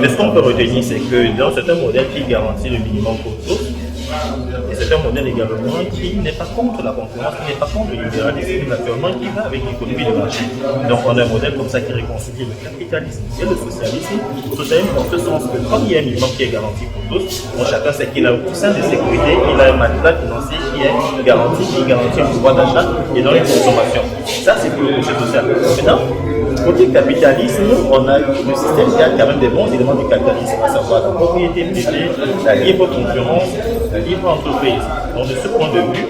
Mais ce qu'on peut retenir, c'est que c'est un modèle qui garantit le minimum pour tous. Et c'est un modèle également qui n'est pas contre la concurrence, qui n'est pas contre le libéralisme, naturellement, qui va avec l'économie de marché. Donc on a un modèle comme ça qui réconcilie le capitalisme et le socialisme. Le socialisme dans ce sens que comme il y a un minimum qui est garanti pour tous, donc chacun sait qu'il a un coussin de sécurité, il a un matelas financier qui est garanti, qui garantit le pouvoir d'achat et donc une consommation. Ça c'est pour le côté social. Maintenant, côté capitalisme, on a le système qui a quand même des bons éléments du capitalisme, à savoir la propriété privée, la libre concurrence, la libre entreprise. Donc de ce point de vue,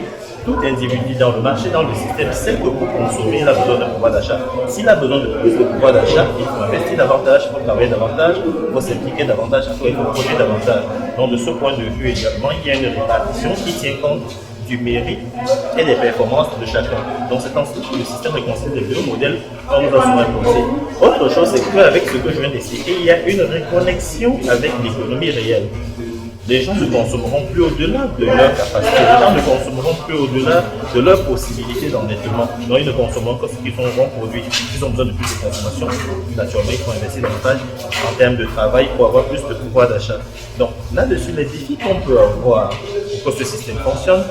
tout individu dans le marché, dans le système, sait que pour consommer, il a besoin d'un pouvoir d'achat. S'il a besoin de plus de pouvoir d'achat, il faut investir davantage, il faut travailler davantage, il faut s'impliquer davantage, il faut produire davantage. Donc de ce point de vue également, il y a une répartition qui tient compte du mérite et des performances de chacun. Donc c'est ainsi que le système réconcilie les deux modèles qu'on nous a souvent imposés. Autre chose, c'est qu'avec ce que je viens d'expliquer, il y a une reconnexion avec l'économie réelle. Les gens ne consommeront plus au-delà de leur capacité, les gens ne consommeront plus au-delà de leurs possibilités d'endettement. Donc ils ne consommeront que ce qu'ils auront produit. S'ils ont besoin de plus de consommation, naturellement ils faut investir davantage en termes de travail pour avoir plus de pouvoir d'achat. Donc là-dessus, les défis qu'on peut avoir pour que ce système fonctionne,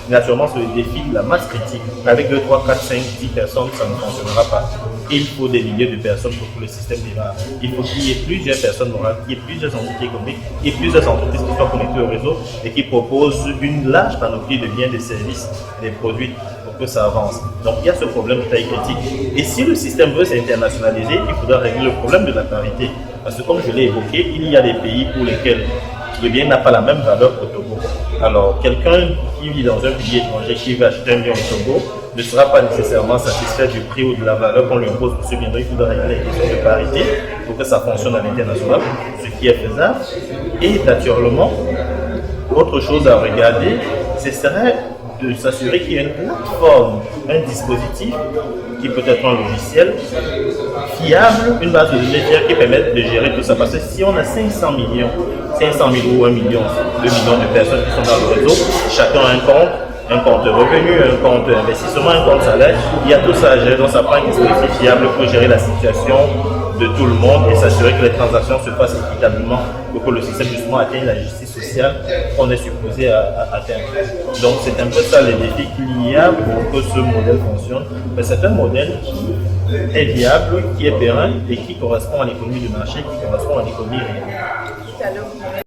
naturellement, c'est le défi de la masse critique. Avec 2, 3, 4, 5, 10 personnes, ça ne fonctionnera pas. Il faut des milliers de personnes pour que le système démarre. Il faut qu'il y ait plusieurs personnes morales, qu'il y ait plusieurs entités économiques, qu'il y ait plusieurs entreprises qui soient connectées au réseau et qui proposent une large panoplie de biens, de services, des produits pour que ça avance. Donc il y a ce problème de taille critique. Et si le système veut s'internationaliser, il faudra régler le problème de la parité. Parce que comme je l'ai évoqué, il y a des pays pour lesquels le bien n'a pas la même valeur qu'au Togo. Alors, quelqu'un qui vit dans un pays étranger qui veut acheter un bien au Togo ne sera pas nécessairement satisfait du prix ou de la valeur qu'on lui impose pour ce bien. Donc, il faudra régler les questions de parité pour que ça fonctionne à l'international, ce qui est faisable. Et naturellement, autre chose à regarder, ce serait de s'assurer qu'il y a une plateforme, un dispositif qui peut être un logiciel fiable, une base de données fiable qui permette de gérer tout ça. Parce que si on a 500 000 ou 1 million, 2 millions de personnes qui sont dans le réseau, chacun a un compte de revenus, un compte d'investissement, un compte salaire, il y a tout ça à gérer, donc ça prend un dispositif fiable pour gérer la situation de tout le monde et s'assurer que les transactions se passent équitablement pour que le système justement atteigne la justice sociale qu'on est supposé atteindre. Donc c'est un peu ça les défis qu'il y a pour que ce modèle fonctionne. Mais c'est un modèle qui est viable, qui est pérenne et qui correspond à l'économie de marché, qui correspond à l'économie réelle.